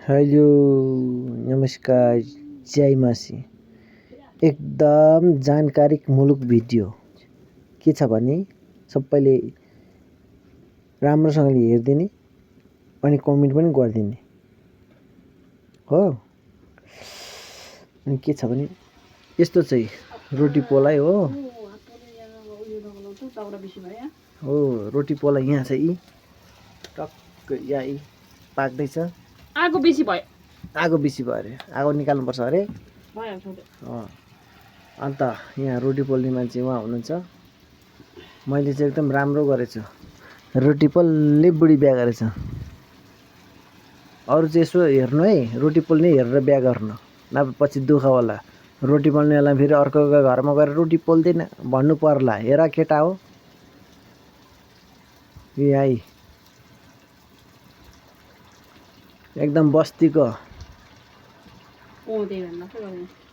Hello नमस्कार जय मासी एकदम जानकारीमूलक भिडियो के छ भने सबैले राम्रोसँगले हेरिदिने अनि कमेन्ट पनि गरिदिने हो। अनि के छ भने यस्तो चाहिँ रोटी पोलाइ हो रोटी पोलाइ यहाँ चाहिँ टक्क यहाँ पाक्दैछ। आगो बेसी भयो अरे आगो निकाल्नुपर्छ अरे अन्त यहाँ रोटी पोल्ने मान्छे उहाँ हुनुहुन्छ। मैले चाहिँ एकदम राम्रो गरेछु रोटी पोल्ने बुढी बिहा गरेछ। अरू चाहिँ यसो हेर्नु है रोटी पोल्ने हेरेर बिहा गर्नु नभए पछि दुःख होला। रोटी पोल्नेलाई फेरि अर्कोको घरमा गएर रोटी पोल्दैन भन्नु पर्ला। हेर केटा हो यही एकदम बस्तीको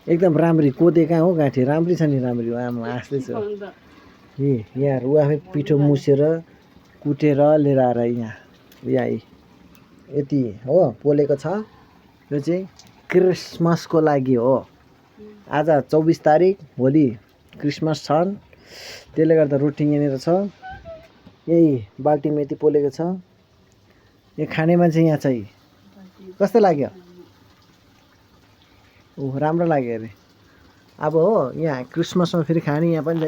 एकदम राम्री कोदे कहाँ हो गाँठी राम्री छ नि राम्री आमा हाँस्दै छ यहाँ ऊ आफै पिठो मुसेर कुटेर लिएर आएर यहाँ यति हो पोलेको छ। यो चाहिँ क्रिसमसको लागि हो। आज 24 तारिक भोलि क्रिसमस छन् त्यसले गर्दा रोटी यहाँनिर छ। यही बाल्टीमा यति पोलेको छ। यो खाने मान्छे यहाँ चाहिँ कस्तो लाग्यो? राम्रो लाग्यो अरे। अब हो यहाँ क्रिसमसमा फेरि खाने यहाँ पनि छ।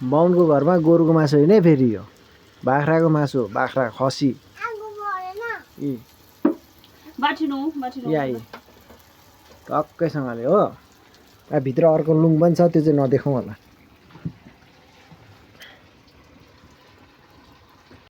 बाहुनको घरमा गोरुको मासु होइन है फेरि यो बाख्राको मासु बाख्रा खसी टक्कैसँगले हो। भित्र अर्को लुङ पनि छ त्यो चाहिँ नदेखाउँ होला।